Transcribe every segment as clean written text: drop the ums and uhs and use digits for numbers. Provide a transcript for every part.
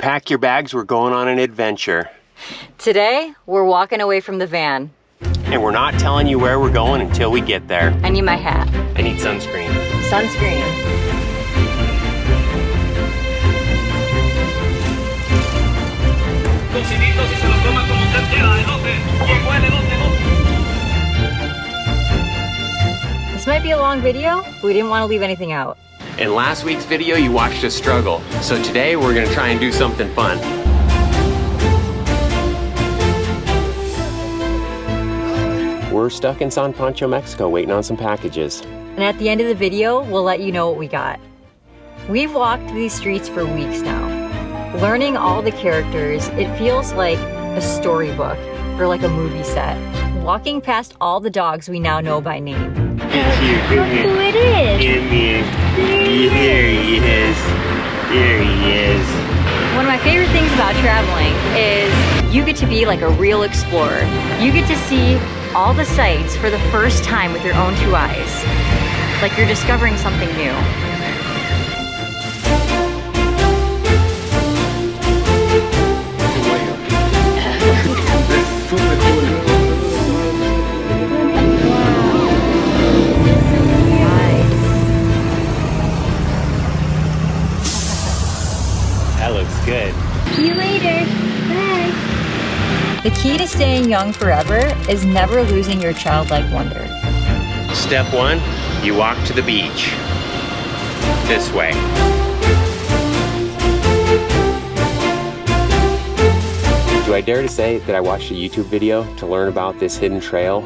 Pack your bags, we're going on an adventure. Today, we're walking away from the van. And we're not telling you where we're going until we get there. I need my hat. I need sunscreen. Sunscreen. This might be a long video, but we didn't want to leave anything out. In last week's video, you watched us struggle. So today, we're gonna try and do something fun. We're stuck in San Pancho, Mexico, waiting on some packages. And at the end of the video, we'll let you know what we got. We've walked these streets for weeks now. Learning all the characters, it feels like a storybook or like a movie set. Walking past all the dogs we now know by name. It's you, Look who it is. Come here. There he is. There he is. One of my favorite things about traveling is you get to be like a real explorer. You get to see all the sights for the first time with your own two eyes. Like you're discovering something new. That looks good. See you later. Bye. The key to staying young forever is never losing your childlike wonder. Step one, you walk to the beach. This way. Do I dare to say that I watched a YouTube video to learn about this hidden trail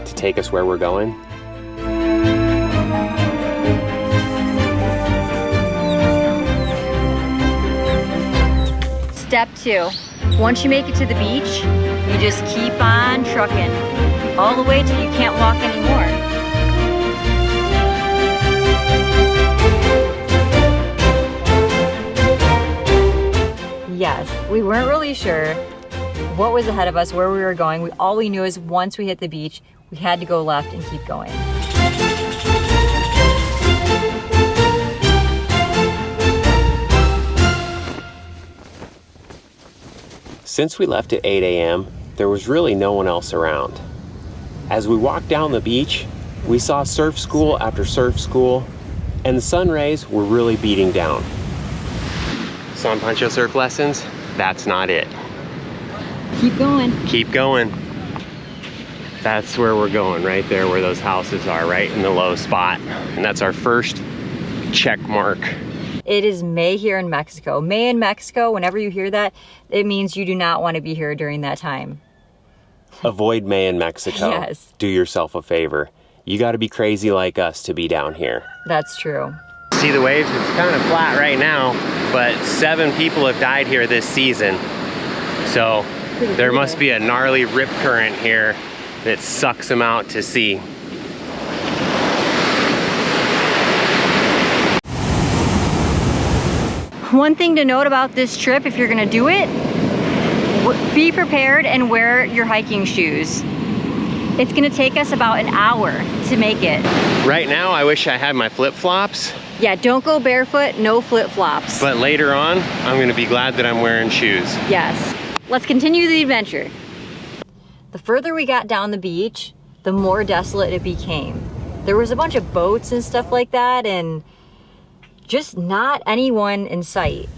to take us where we're going? Step two, once you make it to the beach, you just keep on trucking all the way till you can't walk anymore. Yes, we weren't really sure what was ahead of us, where we were going. All we knew is once we hit the beach, we had to go left and keep going. Since we left at 8 a.m., there was really no one else around. As we walked down the beach, we saw surf school after surf school, and the sun rays were really beating down. San Pancho surf lessons? That's not it. Keep going. Keep going. That's where we're going, right there where those houses are, right in the low spot. And that's our first check mark. It is May here in Mexico. May in Mexico, whenever you hear that, it means you do not want to be here during that time. Avoid May in Mexico. Yes. Do yourself a favor. You got to be crazy like us to be down here. That's true. See the waves? It's kind of flat right now, but 7 people have died here this season. So there must be a gnarly rip current here that sucks them out to sea. One thing to note about this trip, if you're gonna do it, be prepared and wear your hiking shoes. It's gonna take us about an hour to make it. Right now, I wish I had my flip-flops. Yeah, don't go barefoot, no flip-flops. But later on, I'm gonna be glad that I'm wearing shoes. Yes. Let's continue the adventure. The further we got down the beach, the more desolate it became. There was a bunch of boats and stuff like that, and just not anyone in sight.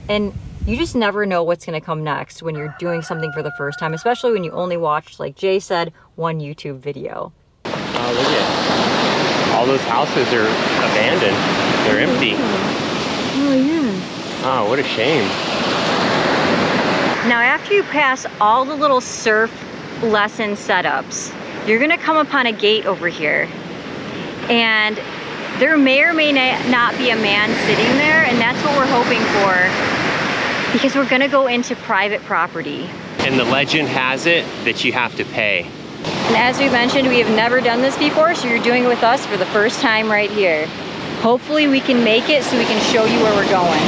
And you just never know what's gonna come next when you're doing something for the first time, especially when you only watched, like Jay said, one YouTube video. Oh, look at it. All those houses are abandoned. They're empty. Oh yeah. Oh, what a shame. Now after you pass all the little surf lesson setups, you're gonna come upon a gate over here. And there may or may not be a man sitting there, and that's what we're hoping for, because we're gonna go into private property. And the legend has it that you have to pay. And as we mentioned, we have never done this before, so you're doing it with us for the first time right here. Hopefully we can make it so we can show you where we're going.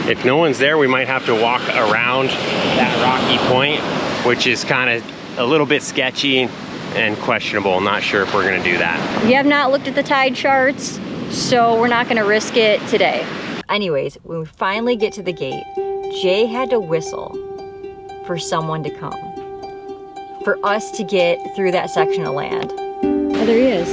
If no one's there, we might have to walk around that rocky point, which is kind of a little bit sketchy and questionable. Not sure if we're gonna do that. We have not looked at the tide charts, so we're not gonna risk it today. Anyways, when we finally get to the gate, Jay had to whistle for someone to come, for us to get through that section of land. Oh, there he is.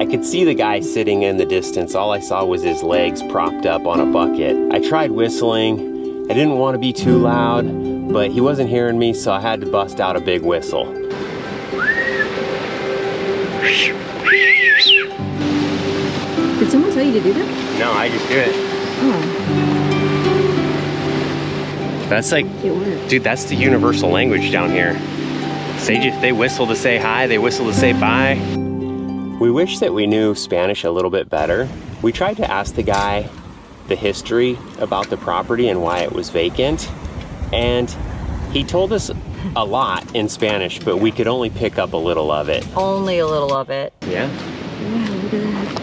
I could see the guy sitting in the distance. All I saw was his legs propped up on a bucket. I tried whistling. I didn't want to be too loud, but he wasn't hearing me, so I had to bust out a big whistle. Did someone tell you to do that? No, I just do it. Oh. That's like, It worked. dude, that's the universal language down here. They whistle to say hi, they whistle to say bye. We wish that we knew Spanish a little bit better. We tried to ask the guy the history about the property and why it was vacant, and he told us a lot in Spanish, but we could only pick up a little of it. Only a little of it. Yeah? Wow, look at that.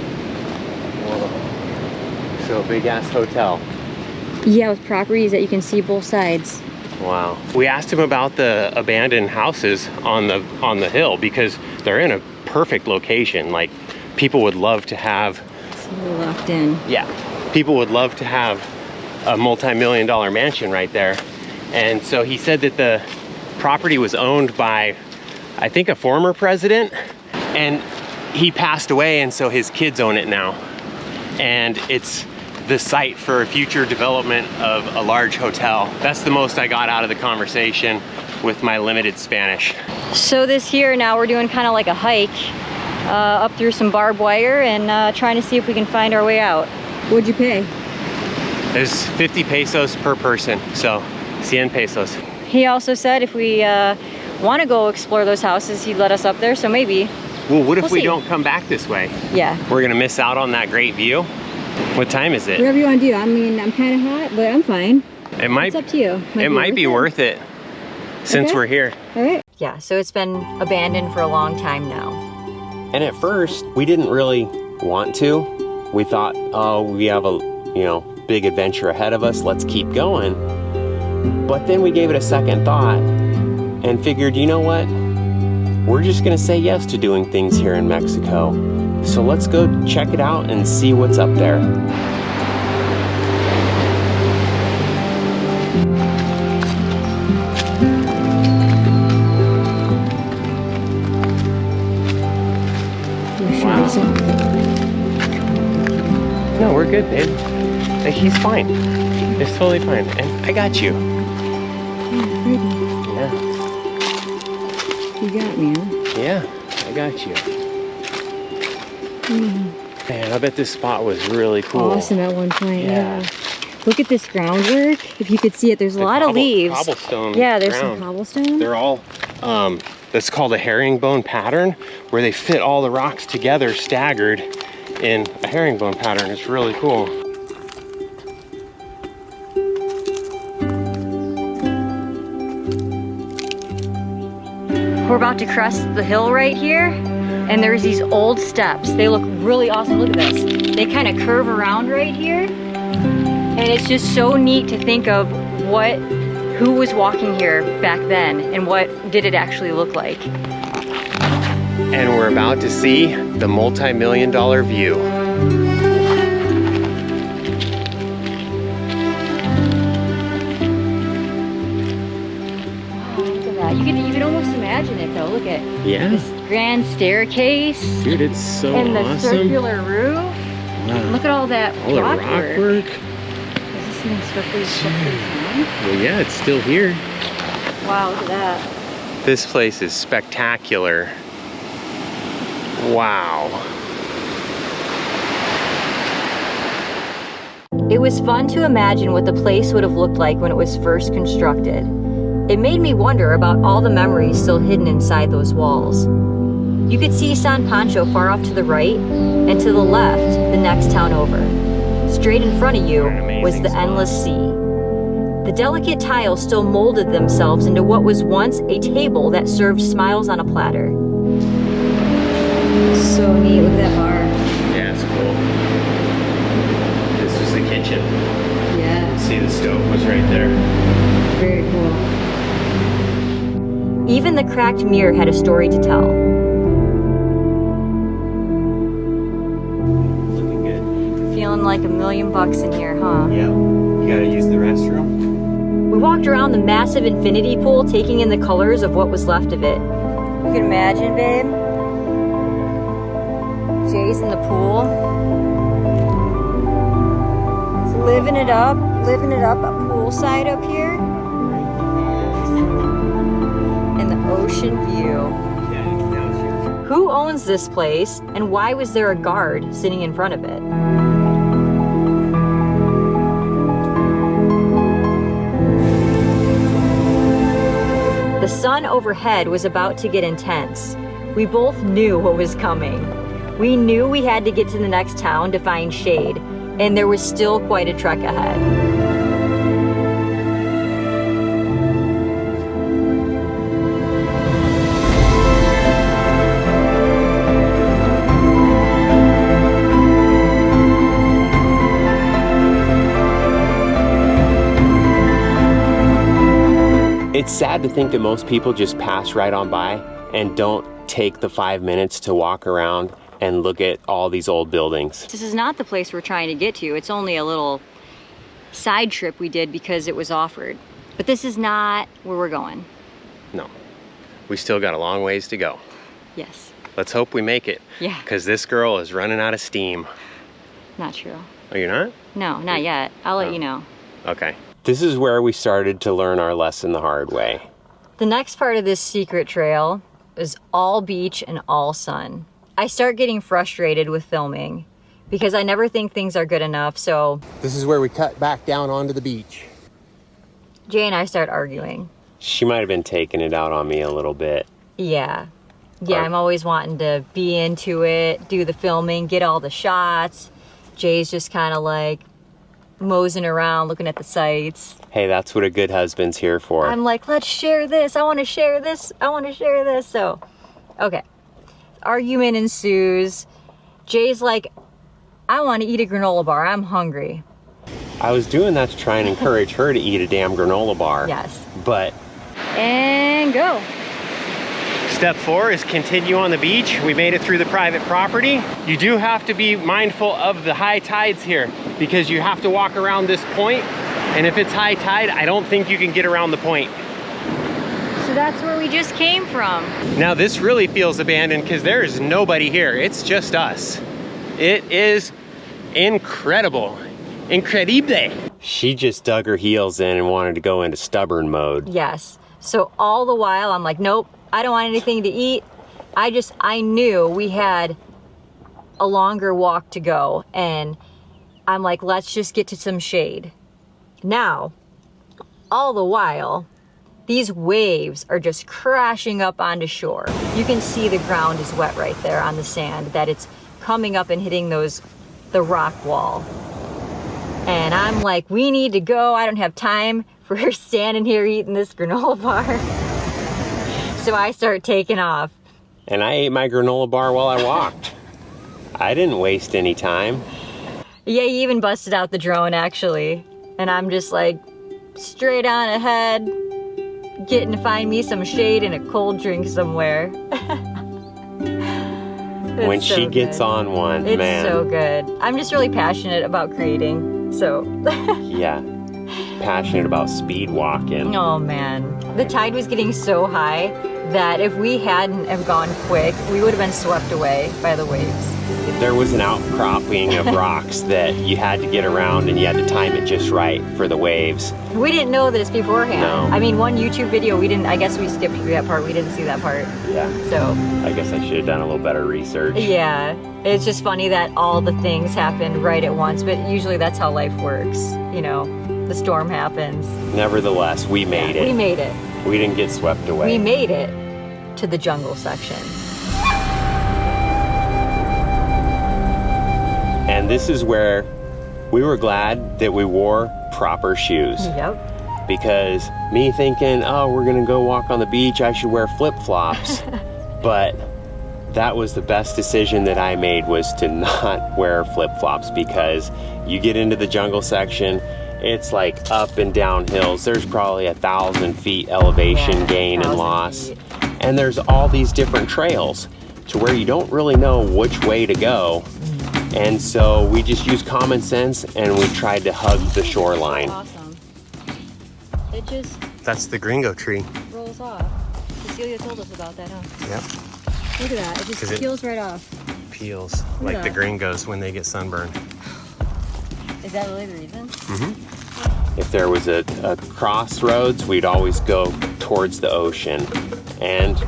Whoa. So big ass hotel. Yeah, with properties that you can see both sides. Wow. We asked him about the abandoned houses on the hill because they're in a perfect location. Like, people would love to have. So we're locked in. Yeah. People would love to have a multi-million-dollar mansion right there. And so he said that the property was owned by, I think, a former president, and he passed away, and so his kids own it now. And it's the site for a future development of a large hotel. That's the most I got out of the conversation with my limited Spanish. So this here, now we're doing kind of like a hike up through some barbed wire and trying to see if we can find our way out. What'd you pay? There's 50 pesos per person, so 100 pesos. He also said if we want to go explore those houses, he'd let us up there, so maybe. Well, what if We'll we see. don't come back this way? Yeah. We're gonna miss out on that great view. What time is it? Whatever you want to do. I mean, I'm kind of hot, but I'm fine. It might. It's up to you. It might be worth it since Okay. we're here. All right. Yeah, so it's been abandoned for a long time now. And at first, we didn't really want to. We thought, oh, we have a, big adventure ahead of us. Let's keep going. But then we gave it a second thought and figured, you know what? We're just gonna say yes to doing things here in Mexico. So let's go check it out and see what's up there. No, we're good, babe. Like, he's fine. It's totally fine. And I got you. Yeah. You got me, huh? Yeah, I got you. Man, I bet this spot was really cool. Awesome at one point, Yeah. yeah. Look at this groundwork. If you could see it, there's a lot of leaves. Cobblestone. Yeah, there's ground. some cobblestone. They're all, that's called a herringbone pattern, where they fit all the rocks together, staggered in a herringbone pattern. It's really cool. We're about to crest the hill right here, and there's these old steps. They look really awesome. Look at this. They kind of curve around right here, and it's just so neat to think of who was walking here back then, and what did it actually look like. And we're about to see the multi-million-dollar view. You can almost imagine it though. Look at this grand staircase. Dude, it's so and the awesome. circular roof. Wow. Look at all that All the rock rock work. work. Is this thing strictly down? Well, yeah, it's still here. Wow, look at that. This place is spectacular. Wow. It was fun to imagine what the place would have looked like when it was first constructed. It made me wonder about all the memories still hidden inside those walls. You could see San Pancho far off to the right, and to the left, the next town over. Straight in front of you was the endless sea. The delicate tiles still molded themselves into what was once a table that served smiles on a platter. So neat, look at that bar. Yeah, it's cool. This was the kitchen. Yeah. See, the stove was right there. Very cool. Even the cracked mirror had a story to tell. Looking good. Feeling going like $1,000,000 in here, huh? Yeah. You gotta use the restroom. We walked around the massive infinity pool, taking in the colors of what was left of it. You can imagine, babe. Jay's in the pool. He's living it up a poolside up here. And the ocean view. Who owns this place, and why was there a guard sitting in front of it? The sun overhead was about to get intense. We both knew what was coming. We knew we had to get to the next town to find shade, and there was still quite a trek ahead. It's sad to think that most people just pass right on by and don't take the 5 minutes to walk around and look at all these old buildings. This is not the place we're trying to get to. It's only a little side trip we did because it was offered. But this is not where we're going. No, we still got a long ways to go. Yes. Let's hope we make it. Yeah. Because this girl is running out of steam. Not true. Oh, you're not? No, not yet. I'll let you know. Okay. This is where we started to learn our lesson the hard way. The next part of this secret trail is all beach and all sun. I start getting frustrated with filming because I never think things are good enough, so This is where we cut back down onto the beach. Jay and I start arguing. She might have been taking it out on me a little bit. Yeah, I'm always wanting to be into it, do the filming, get all the shots. Jay's just kind of like moseying around, looking at the sights. Hey, that's what a good husband's here for. I'm like, let's share this. I want to share this. I want to share this. So, okay. Argument ensues. Jay's like, I want to eat a granola bar. I'm hungry. I was doing that to try and encourage her to eat a damn granola bar. Yes. But And go. step 4 is continue on the beach. We made it through the private property. You do have to be mindful of the high tides here because you have to walk around this point. And if it's high tide, I don't think you can get around the point. So that's where we just came from. Now this really feels abandoned because there is nobody here. It's just us. It is incredible. Incredible. She just dug her heels in and wanted to go into stubborn mode. Yes. So all the while I'm like, nope, I don't want anything to eat. I knew we had a longer walk to go, and I'm like, let's just get to some shade. Now, all the while, these waves are just crashing up onto shore. You can see the ground is wet right there on the sand, that it's coming up and hitting the rock wall. And I'm like, we need to go. I don't have time for her standing here eating this granola bar. So I start taking off. And I ate my granola bar while I walked. I didn't waste any time. Yeah, you even busted out the drone actually. And I'm just like straight on ahead, getting to find me some shade and a cold drink somewhere. When she gets on one, it's man. It's so good. I'm just really passionate about creating, so. Yeah, passionate about speed walking. Oh man. The tide was getting so high that if we hadn't have gone quick, we would have been swept away by the waves. There was an outcropping of rocks that you had to get around and you had to time it just right for the waves. We didn't know this beforehand. No. I mean, one YouTube video, I guess we skipped that part. We didn't see that part. Yeah. So. I guess I should have done a little better research. Yeah. It's just funny that all the things happened right at once, but usually that's how life works. You know, the storm happens. Nevertheless, we made it. We made it. We didn't get swept away. We made it to the jungle section. And this is where we were glad that we wore proper shoes. Yep. Because me thinking, oh, we're gonna go walk on the beach, I should wear flip-flops. But that was the best decision that I made, was to not wear flip-flops, because you get into the jungle section, it's like up and down hills. There's probably 1,000 feet elevation gain and loss. And there's all these different trails to where you don't really know which way to go. And so we just used common sense and we tried to hug the shoreline. Awesome. It just That's the gringo tree. rolls off. Cecilia told us about that, huh? Yep. Look at that. It just 'Cause it- peels right off. Peels at like the that. gringos when they get sunburned. Is that really the reason? If there was a crossroads, we'd always go towards the ocean. And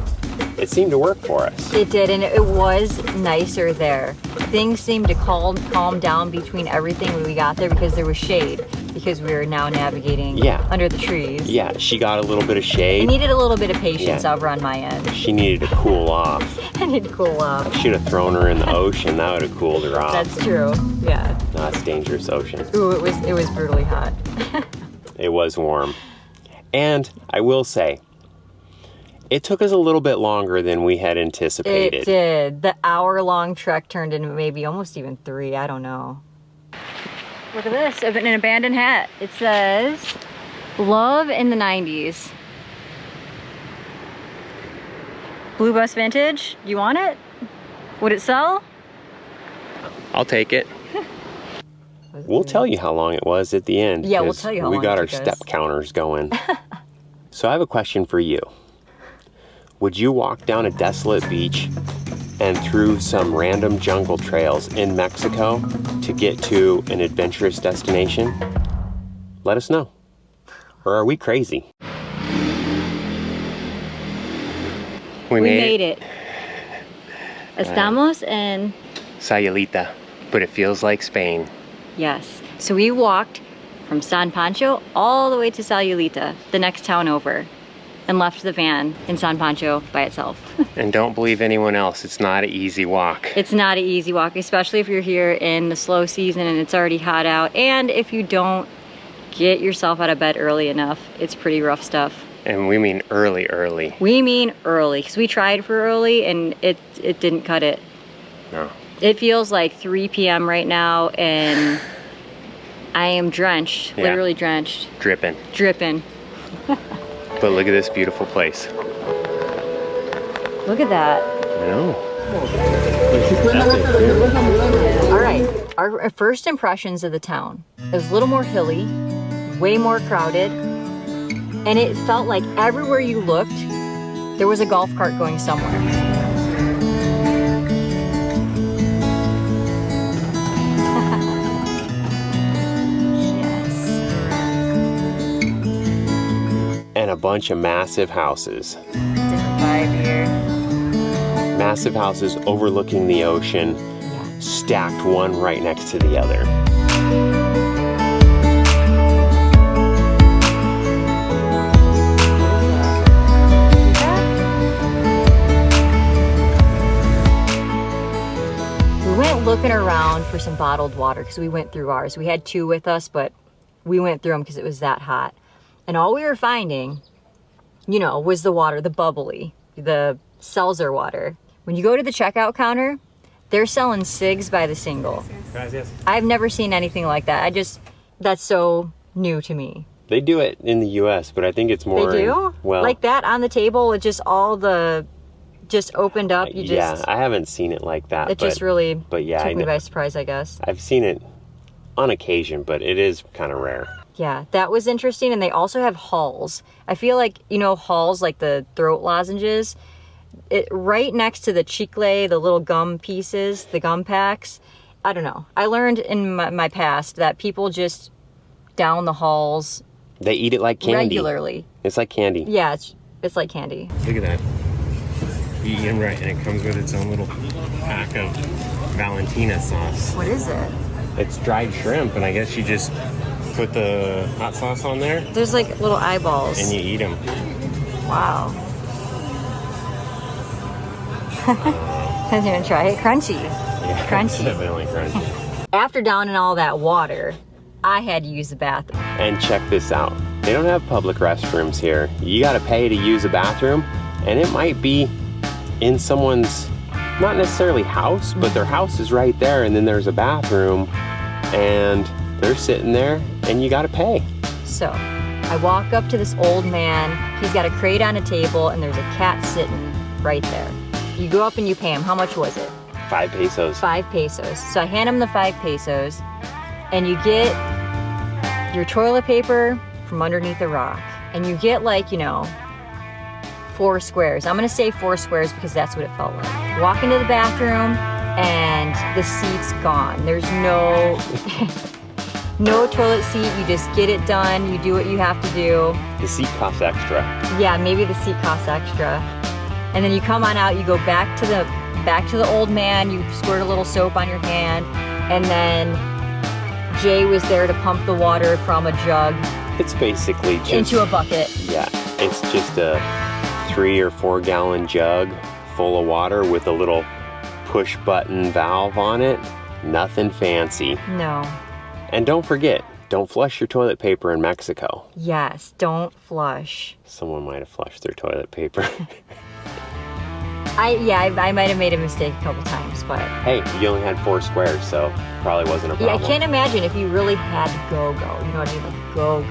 it seemed to work for us. It did, and it was nicer there. Things seemed to calm down between everything when we got there because there was shade, because we were now navigating under the trees. Yeah, she got a little bit of I shade. needed a little bit of patience Yeah. over on my end. She needed to cool off. I need to cool off. I should have thrown her in the ocean. That would have cooled her off. That's true. Yeah. No, it's dangerous ocean. Ooh, it was brutally hot. It was warm. And I will say, it took us a little bit longer than we had anticipated. It did. The hour-long trek turned into maybe almost even 3. I don't know. Look at this, an abandoned hat. It says, "Love in the 90s." Blue Bus Vintage. Do you want it? Would it sell? I'll take it. We'll tell you how long it was at the end. Yeah, we'll 'cause tell you how we long got it our took step us. counters going. So I have a question for you. Would you walk down a desolate beach and through some random jungle trails in Mexico to get to an adventurous destination? Let us know. Or are we crazy? We made it. Estamos en... Sayulita, but it feels like Spain. Yes. So we walked from San Pancho all the way to Sayulita, the next town over, and left the van in San Pancho by itself. And don't believe anyone else. It's not an easy walk. It's not an easy walk, especially if you're here in the slow season and it's already hot out. And if you don't get yourself out of bed early enough, it's pretty rough stuff. And we mean early, early. We mean early, because we tried for early and it didn't cut it. No. It feels like 3 p.m. right now and I am drenched, Yeah. literally drenched, Dripping. dripping. But look at this beautiful place. Look at that. I know. All right, our first impressions of the town. It was a little more hilly, way more crowded, and it felt like everywhere you looked, there was a golf cart going somewhere. And a bunch of massive houses. Different vibe here. Massive houses overlooking the ocean, Yeah. stacked one right next to the other. We went looking around for some bottled water because we went through ours. We had 2 with us, but we went through them because it was that hot. And all we were finding, you know, was the water, the bubbly, the seltzer water. When you go to the checkout counter, they're selling cigs by the single. Gracias. I've never seen anything like that. That's so new to me. They do it in the U.S., but I think it's more. They do? Well, Like that on the table with just all the, just opened up. You yeah, just, I haven't seen it like that. it just really but yeah, I took me know. by surprise, I guess. I've seen it on occasion, but it is kind of rare. Yeah, that was interesting. And they also have Halls. I feel like, you know, Halls, like the throat lozenges, right next to the chicle, the little gum pieces, the gum packs. I don't know. I learned in my past that people just down the Halls They eat it like candy. regularly. It's like candy. Yeah, it's like candy. Look at that. You eat them right, and it comes with its own little pack of Valentina sauce. What is it? It's dried shrimp, and I guess you just put the hot sauce on there, There's like little eyeballs. and you eat them. Wow. I'm gonna try it. Crunchy. Yeah, Crunchy. Definitely crunchy. After downing all that water, I had to use the bathroom. And check this out. They don't have public restrooms here. You gotta pay to use a bathroom, and it might be in someone's, not necessarily house, but their house is right there, and then there's a bathroom, and they're sitting there, and you gotta pay. So I walk up to this old man. He's got a crate on a table, and there's a cat sitting right there. You go up and you pay him. How much was it? 5 pesos. 5 pesos. So I hand him the 5 pesos, and you get your toilet paper from underneath the rock. And you get, like, you know, 4 squares. I'm gonna say 4 squares because that's what it felt like. Walk into the bathroom and the seat's gone. There's no no toilet seat. You just get it done. You do what you have to do. The seat costs extra. Yeah, maybe the seat costs extra. And then you come on out, you go back to the old man, you squirt a little soap on your hand, and then Jay was there to pump the water from a jug It's basically just into a bucket. Yeah, it's just a 3 or 4 gallon jug full of water with a little push button valve on it. Nothing fancy. No. And don't forget, don't flush your toilet paper in Mexico. Yes, don't flush. Someone might have flushed their toilet paper. I might have made a mistake a couple times, but Hey, you only had 4 squares, so probably wasn't a yeah, problem. I can't imagine if you really had to go. You know what I mean? Like go.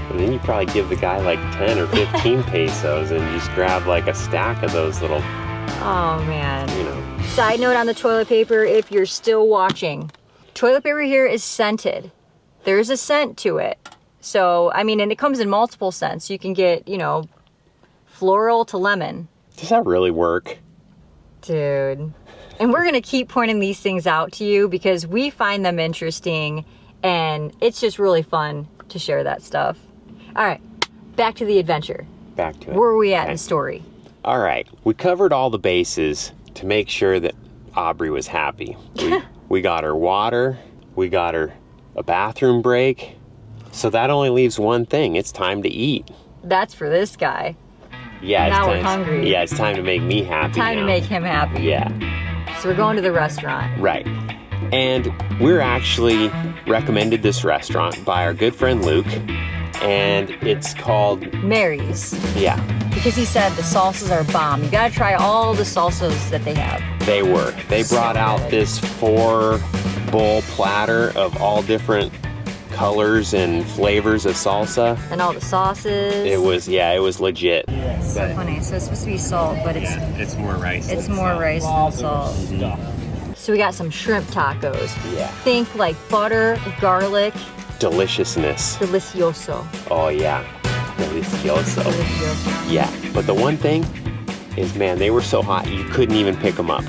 But then you probably give the guy like 10 or 15 pesos and just grab like a stack of those little, Oh man. you know. Side note on the toilet paper, if you're still watching, toilet paper here is scented. There's a scent to it. So, I mean, and it comes in multiple scents. You can get, you know, floral to lemon. Does that really work? Dude. And we're going to keep pointing these things out to you because we find them interesting and it's just really fun to share that stuff. All right, back to the adventure. Back to it. Where are we at in Okay. the story? All right, we covered all the bases to make sure that AuBrey was happy. We got her water, we got her a bathroom break. So that only leaves one thing. It's time to eat. That's for this guy. Yeah, Now we're it's time. hungry. Yeah, it's time to make me happy. Time to now. make him happy. Yeah, So we're going to the restaurant. right. And we're actually recommended this restaurant by our good friend Luke, and it's called Mary's. Yeah. Because he said the salsas are bomb. You gotta try all the salsas that they have. They were. They So brought out good. this 4-bowl platter of all different colors and flavors of salsa. And all the sauces. It was legit. so funny. So it's supposed to be salt, but It's more rice. it's more rice than salt. So we got some shrimp tacos. Yeah. Think like butter, garlic, Deliciousness. delicioso. Oh yeah. Delicioso. Delicioso. Yeah. But the one thing is, man, they were so hot you couldn't even pick them up.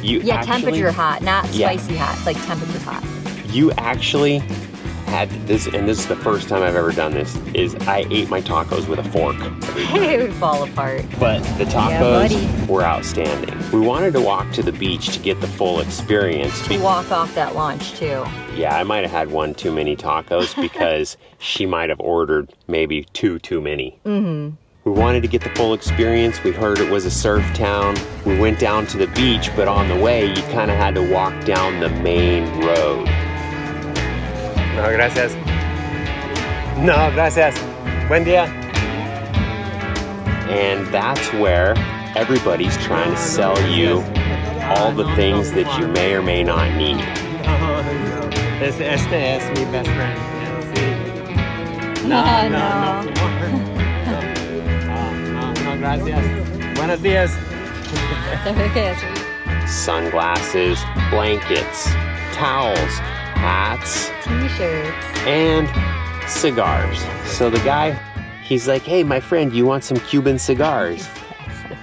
Yeah, temperature hot, not Yeah. spicy hot, like temperature hot. You actually had this, and this is the first time I've ever done this, is I ate my tacos with a fork. It would fall apart. But the Yeah, tacos buddy. were outstanding. We wanted to walk to the beach to get the full experience. To walk off that lunch too. Yeah, I might have had one too many tacos because she might have ordered maybe 2 too many. Mm-hmm. We wanted to get the full experience. We heard it was a surf town. We went down to the beach, but on the way, you kind of had to walk down the main road. No, gracias. No, gracias. Buen día. And that's where everybody's trying to sell you all the things that you may or may not need. Este es mi best friend. No. No, gracias. Buenos días. Sunglasses, blankets, towels, hats, T-shirts. and cigars. So the guy, he's like, hey, my friend, you want some Cuban cigars?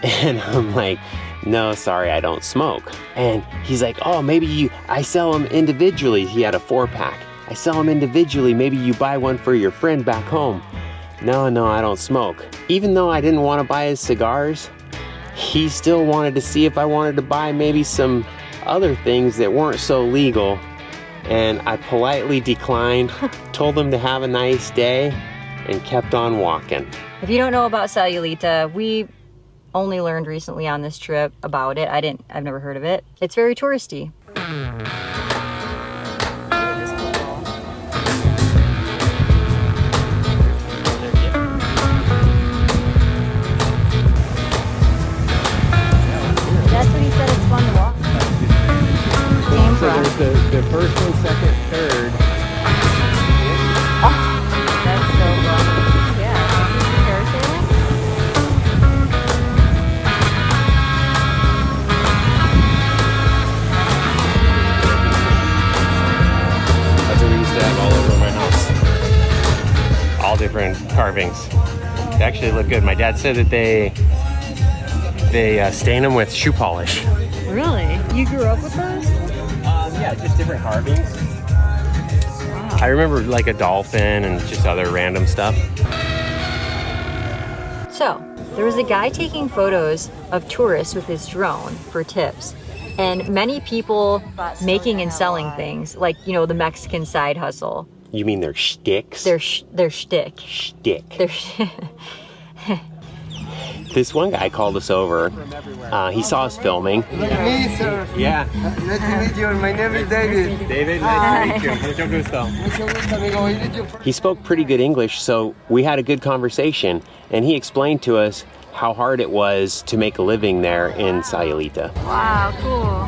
And I'm like, no, sorry, I don't smoke. And he's like, oh, I sell them individually. He had a 4-pack. I sell them individually. Maybe you buy one for your friend back home. No, I don't smoke. Even though I didn't want to buy his cigars, he still wanted to see if I wanted to buy maybe some other things that weren't so legal. And I politely declined, told him to have a nice day, and kept on walking. If you don't know about Sayulita, we only learned recently on this trip about it. I've never heard of it. It's very touristy. That's what he said, it's fun to walk. Came So from. there's the first one, second, third. That's so fun. Yeah, this is parasailing. different carvings. They actually look good. My dad said that they stain them with shoe polish. Really? You grew up with those? Yeah, just different carvings. Wow. I remember like a dolphin and just other random stuff. So, there was a guy taking photos of tourists with his drone for tips. And many people making and selling things, like, you know, the Mexican side hustle. You mean their shticks? Their shtick. Shtick. Their This one guy called us over. He saw us filming. Me, sir. Yeah. Nice to meet you. My name is David. David, nice to meet you. Mucho gusto. Mucho gusto, amigo. Where did you from? He spoke pretty good English, so we had a good conversation. And he explained to us how hard it was to make a living there in Sayulita. Wow, cool.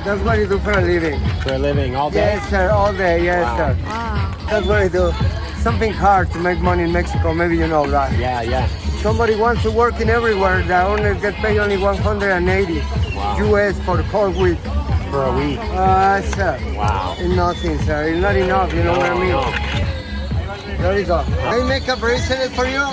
That's what you do for a living. For a living all day? Yes, sir. All day. Yes, sir. Wow. That's what I do. Something hard to make money in Mexico. Maybe you know that. Yeah. Somebody wants to work in everywhere. The owner get paid only 180 US for the whole week. For a week? Sir. Wow. It's nothing, sir. It's not enough. You know what I mean? No. There you go. They make a bracelet for you?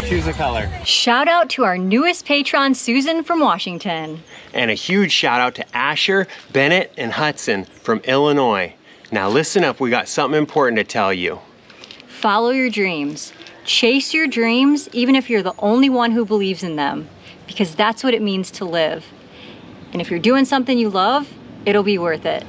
Choose a color. Shout out to our newest patron, Susan from Washington. And a huge shout out to Asher, Bennett, and Hudson from Illinois. Now listen up, we got something important to tell you. Follow your dreams. Chase your dreams, even if you're the only one who believes in them, because that's what it means to live. And if you're doing something you love, it'll be worth it.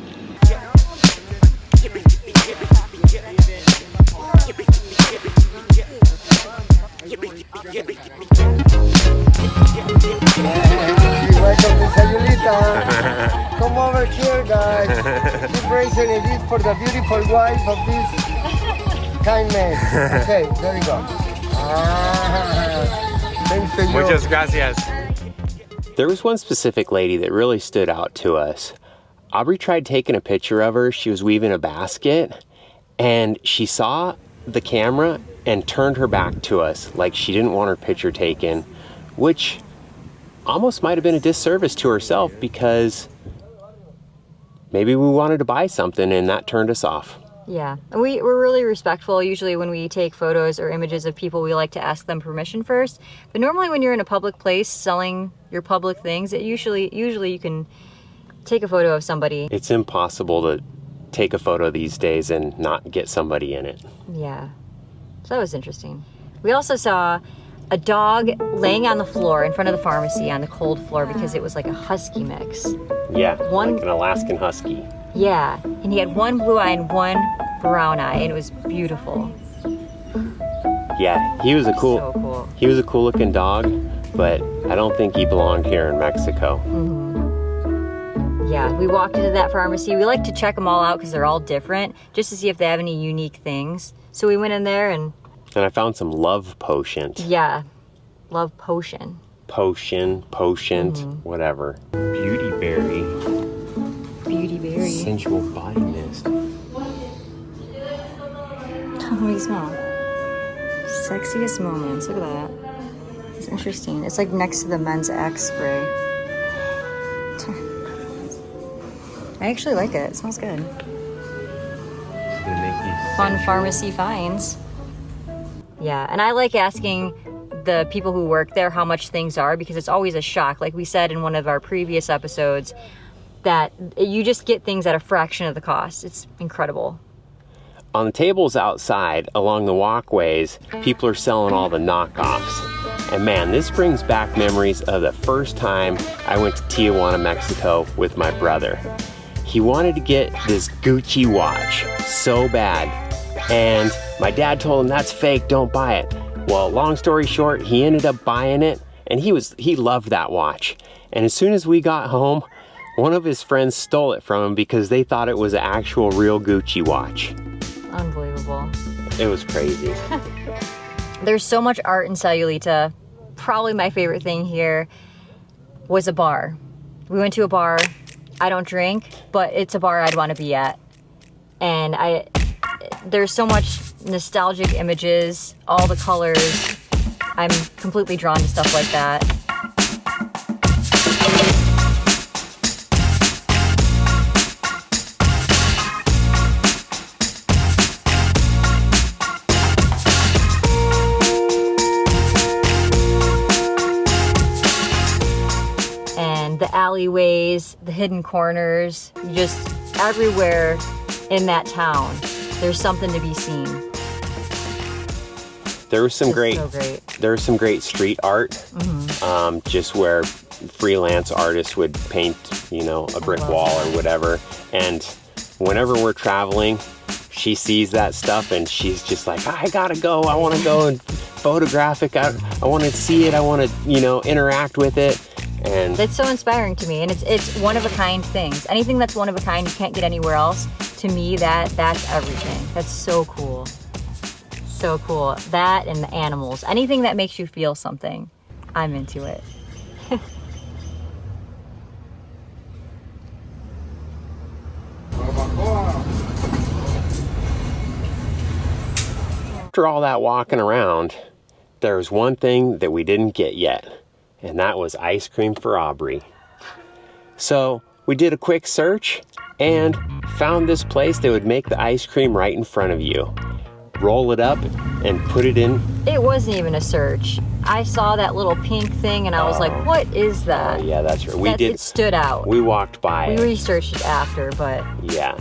Welcome to Sayulita. Come over here, guys. This bracelet is for the beautiful wife of this kind man. Okay, there you go. Thanks to you. Muchas gracias. There was one specific lady that really stood out to us. AuBrey tried taking a picture of her. She was weaving a basket, and she saw the camera and turned her back to us like she didn't want her picture taken, which almost might have been a disservice to herself because maybe we wanted to buy something and that turned us off. Yeah, and we're really respectful. Usually when we take photos or images of people, we like to ask them permission first. But normally when you're in a public place selling your public things, usually you can take a photo of somebody. It's impossible to take a photo these days and not get somebody in it. Yeah, so that was interesting. We also saw a dog laying on the floor in front of the pharmacy on the cold floor because it was like a husky mix. Yeah, One- like an Alaskan Husky. Yeah, and he had one blue eye and one brown eye, and it was beautiful. Yeah, he was a cool, So cool. he was a cool looking dog, but I don't think he belonged here in Mexico. Yeah, we walked into that pharmacy. We like to check them all out because they're all different, just to see if they have any unique things. So we went in there and And I found some love potion. yeah, love potion. Potion, whatever. Beauty berry. Beauty berry. Sensual body mist. What do you smell? Sexiest moments. Look at that. It's interesting. It's like next to the Men's X spray. I actually like it. It smells good. Fun pharmacy finds. Yeah, and I like asking the people who work there how much things are because it's always a shock. Like we said in one of our previous episodes, that you just get things at a fraction of the cost. It's incredible. On the tables outside, along the walkways, people are selling all the knockoffs. And man, this brings back memories of the first time I went to Tijuana, Mexico with my brother. He wanted to get this Gucci watch so bad. And my dad told him, that's fake, don't buy it. Well, long story short, he ended up buying it and he loved that watch. And as soon as we got home, one of his friends stole it from him because they thought it was an actual real Gucci watch. Unbelievable. It was crazy. There's so much art in Sayulita. Probably my favorite thing here was a bar. We went to a bar. I don't drink, but it's a bar I'd want to be at. And there's so much nostalgic images, all the colors. I'm completely drawn to stuff like that. alleyways, the hidden corners, just everywhere in that town. There's something to be seen. There was some It's so great. There was some great street art, just where freelance artists would paint, you know, a brick love wall that. or whatever. And whenever we're traveling, she sees that stuff and she's just like, I gotta go. I want to go and photograph it. I want to see it. I want to, you know, interact with it. And It's so inspiring to me, and it's one of a kind things. Anything that's one of a kind you can't get anywhere else. To me, that's everything. That's so cool. So cool. That and the animals. Anything that makes you feel something, I'm into it. after all that walking around, there was one thing that we didn't get yet, and that was ice cream for AuBrey. So we did a quick search and found this place that would make the ice cream right in front of you. Roll it up and put it in. It wasn't even a search. I saw that little pink thing and I was like, what is that? Oh yeah, that's right. It stood out. We walked by We it. researched it after, but Yeah.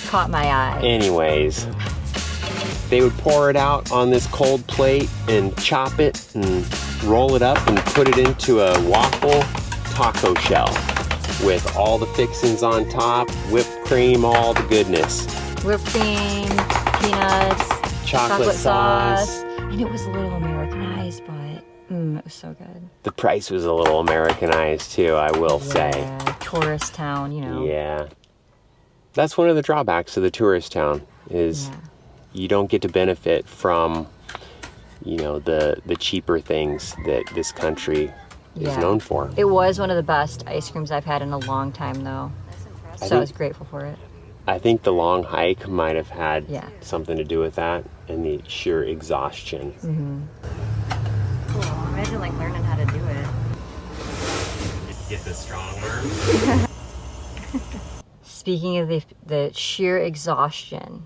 caught my eye. Anyways, they would pour it out on this cold plate and chop it and roll it up and put it into a waffle taco shell with all the fixings on top, whipped cream, all the goodness. Whipped cream, peanuts, Chocolate sauce. And it was a little Americanized, but it was so good. The price was a little Americanized too, I will say. Yeah, tourist town, you know. Yeah. That's one of the drawbacks of the tourist town is Yeah. you don't get to benefit from, you know, the cheaper things that this country is Yeah. known for. It was one of the best ice creams I've had in a long time, though. So I was grateful for it. I think the long hike might have had Yeah. something to do with that and the sheer exhaustion. Cool. Imagine like learning how to do it. Get the strong arm. Speaking of the sheer exhaustion,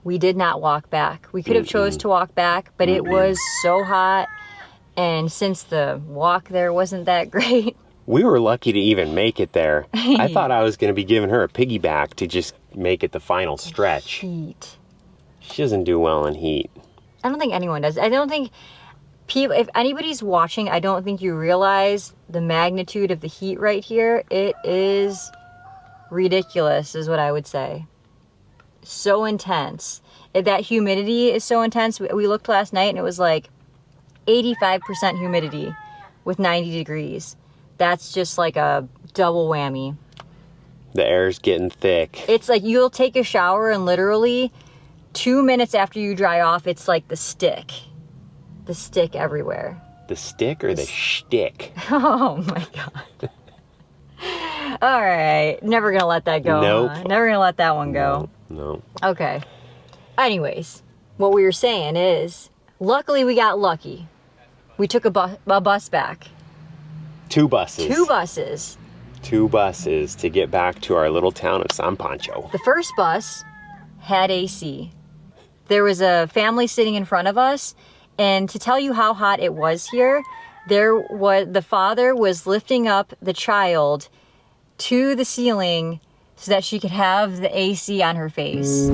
we did not walk back. We could have chose to walk back, but it was so hot. And since the walk there wasn't that great, We were lucky to even make it there. I thought I was going to be giving her a piggyback to just make it the final stretch. heat. She doesn't do well in heat. I don't think anyone does. I don't think people, if anybody's watching, I don't think you realize the magnitude of the heat right here. It is ridiculous, is what I would say. So intense. That humidity is so intense. We looked last night and it was like 85% humidity with 90 degrees. That's just like a double whammy. The air's getting thick. It's like you'll take a shower and literally 2 minutes after you dry off, it's like the stick. The stick everywhere. The stick or the shtick? Oh my God. All right. Never gonna let that go. Nope. Huh? Never gonna let that one go. No. Okay. Anyways, what we were saying is, luckily we got lucky. We took a bus back. 2 buses. 2 buses. 2 buses to get back to our little town of San Pancho. The first bus had AC. There was a family sitting in front of us, and to tell you how hot it was here, the father was lifting up the child to the ceiling so that she could have the AC on her face.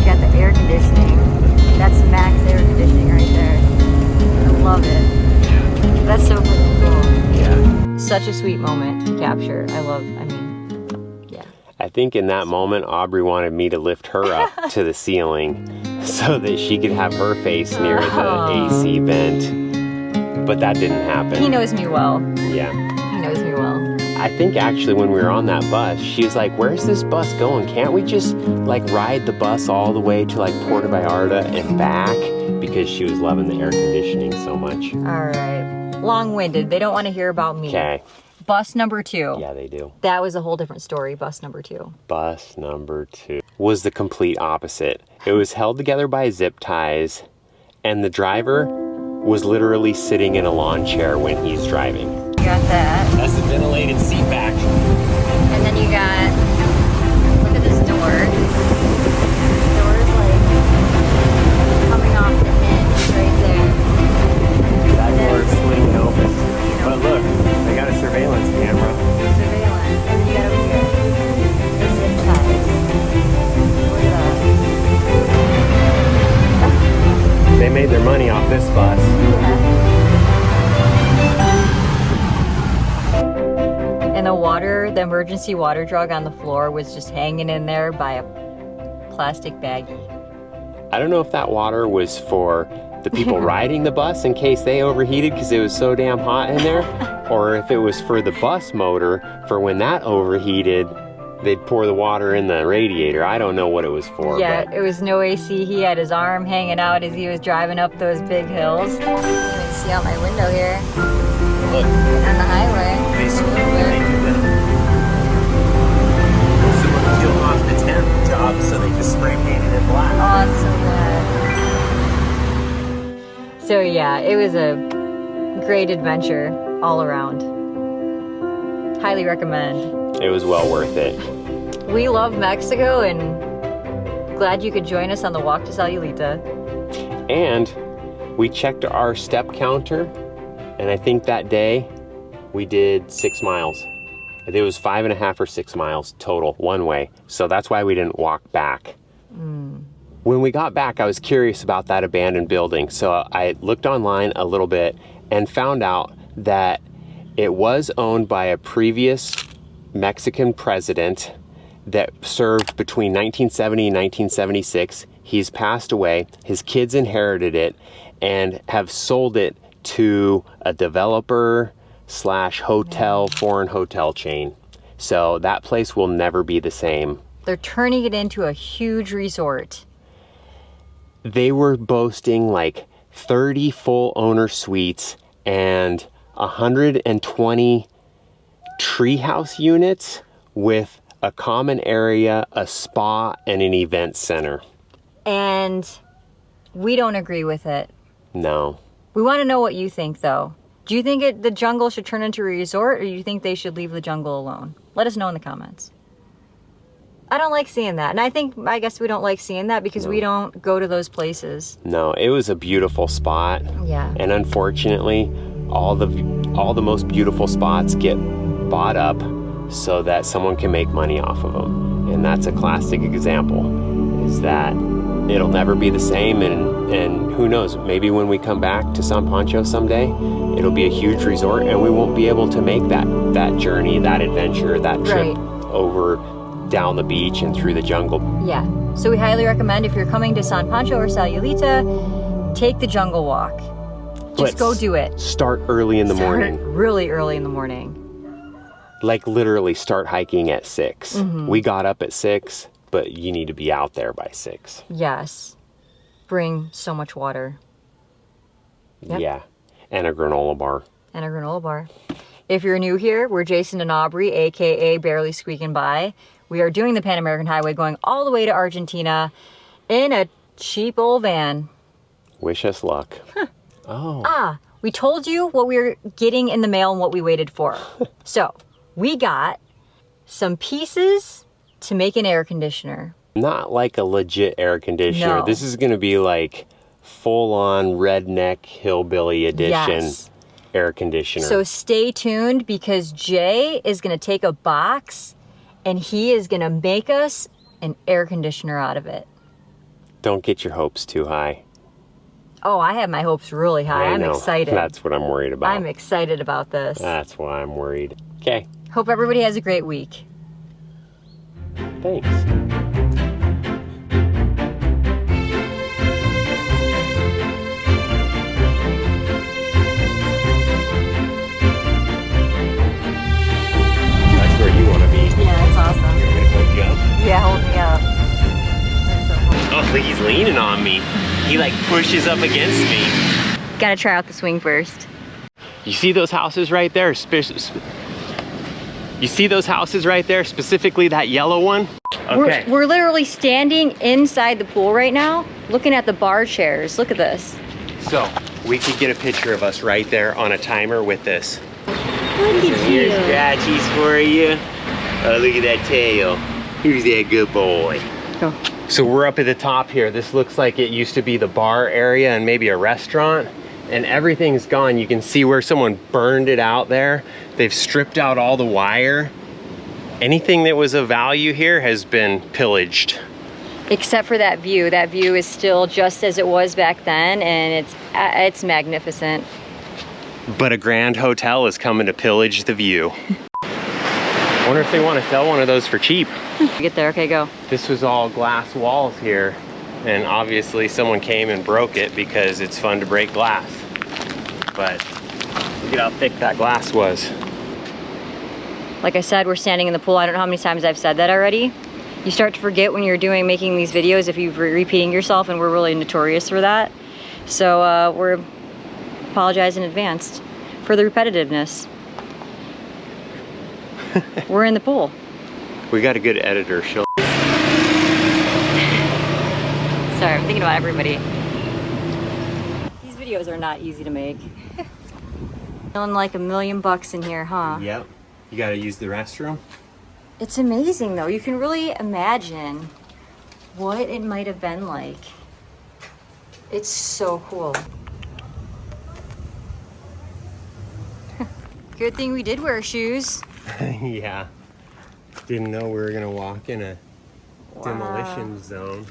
Got the air conditioning. That's max air conditioning right there. I love it. That's so freaking cool. Yeah. Such a sweet moment to capture. Yeah. I think in that moment, AuBrey wanted me to lift her up to the ceiling so that she could have her face near the AC vent. But that didn't happen. He knows me well. Yeah. He knows me well. I think actually when we were on that bus, she was like, where's this bus going? Can't we just like ride the bus all the way to like Puerto Vallarta and back? Because she was loving the air conditioning so much. All right. Long-winded. They don't want to hear about me. Okay. Bus number 2. Yeah, they do. That was a whole different story. Bus number 2. Bus number 2 was the complete opposite. It was held together by zip ties, and the driver was literally sitting in a lawn chair when he's driving. You got that. That's the ventilated seat back. And then you got, look at this door. The door is like coming off the hinge right there. the emergency water jug on the floor was just hanging in there by a plastic baggie. I don't know if that water was for the people riding the bus in case they overheated because it was so damn hot in there, or if it was for the bus motor for when that overheated, they'd pour the water in the radiator. I don't know what it was for. Yeah, but it was no AC. He had his arm hanging out as he was driving up those big hills. You can see out my window here. look, On the highway. they do that. Someone peeled off the tent job, so they just spray painted it black. Oh, it's so bad. So yeah, it was a great adventure all around. Highly recommend. It was well worth it. We love Mexico and glad you could join us on the walk to Sayulita. And we checked our step counter, and I think that day we did 6 miles. I think it was 5.5 or 6 miles total, one way. So that's why we didn't walk back. When we got back, I was curious about that abandoned building. So I looked online a little bit and found out that it was owned by a previous Mexican president that served between 1970 and 1976. He's passed away. His kids inherited it and have sold it to a developer / hotel, foreign hotel chain. So that place will never be the same. They're turning it into a huge resort. They were boasting like 30 full owner suites and 120 treehouse units with a common area, a spa, and an event center. And we don't agree with it. No. We want to know what you think, though. Do you think the jungle should turn into a resort, or do you think they should leave the jungle alone? Let us know in the comments. I don't like seeing that. And I guess we don't like seeing that because we don't go to those places. No, it was a beautiful spot. Yeah. And unfortunately, all the most beautiful spots get bought up so that someone can make money off of them. And that's a classic example, is that it'll never be the same. And who knows, maybe when we come back to San Pancho someday, it'll be a huge resort and we won't be able to make that journey, that adventure, that trip over down the beach and through the jungle. Yeah. So we highly recommend, if you're coming to San Pancho or Sayulita, take the jungle walk. Just go do it. Start early in the morning. Really early in the morning. Like literally start hiking at 6. We got up at 6, but you need to be out there by 6. Yes. Bring so much water. Yep. Yeah. And a granola bar. And a granola bar. If you're new here, we're Jason and AuBrey, aka Barely Squeakin By. We are doing the Pan American Highway going all the way to Argentina in a cheap old van. Wish us luck. Oh. We told you what we were getting in the mail and what we waited for. So we got some pieces to make an air conditioner. Not like a legit air conditioner. No. This is going to be like full-on redneck hillbilly edition air conditioner. So stay tuned because Jay is going to take a box and he is going to make us an air conditioner out of it. Don't get your hopes too high. Oh, I have my hopes really high. I I'm know. excited. That's what I'm worried about. I'm excited about this. That's why I'm worried. Okay. Hope everybody has a great week. Thanks. That's where you want to be. Yeah, that's awesome. You're going to hold you up. Yeah, hold me up. That's so cool. Oh, look, he's leaning on me. He like pushes up against me. Gotta try out the swing first. You see those houses right there? You see those houses right there? Specifically that yellow one? Okay. We're literally standing inside the pool right now, looking at the bar chairs. Look at this. So we could get a picture of us right there on a timer with this. Look at Here's you. scratchies for you. Oh, look at that tail. Who's that good boy? Go. So we're up at the top here. This looks like it used to be the bar area and maybe a restaurant, and everything's gone. You can see where someone burned it out there. They've stripped out all the wire. Anything that was of value here has been pillaged. Except for that view. That view is still just as it was back then, and it's magnificent. But a grand hotel is coming to pillage the view. Wonder if they want to sell one of those for cheap. Get there, okay, go. This was all glass walls here, and obviously someone came and broke it because it's fun to break glass. But look at how thick that glass was. Like I said, we're standing in the pool. I don't know how many times I've said that already. You start to forget when you're making these videos if you're repeating yourself, and we're really notorious for that. So we're apologize in advance for the repetitiveness. We're in the pool. We got a good editor. She'll Sorry, I'm thinking about everybody. These videos are not easy to make. Feeling like $1 million in here, huh? Yep. You gotta use the restroom. It's amazing though. You can really imagine what it might have been like. It's so cool. Good thing we did wear shoes. Yeah. Didn't know we were gonna walk in a demolition zone.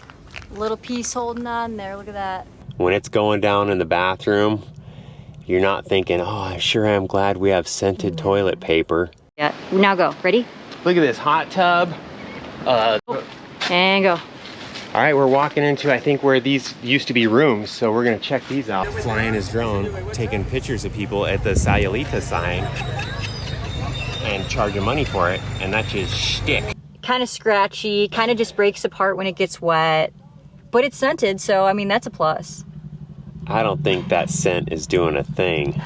Little piece holding on there, look at that. When it's going down in the bathroom, you're not thinking, oh, I sure am glad we have scented toilet paper. Yeah, now go, ready? Look at this hot tub. And go. All right, we're walking into, I think, where these used to be rooms, so we're gonna check these out. Flying his drone, taking pictures of people at the Sayulita sign and charging money for it, and that's his shtick. Kind of scratchy, kind of just breaks apart when it gets wet, but it's scented, so I mean, that's a plus. I don't think that scent is doing a thing.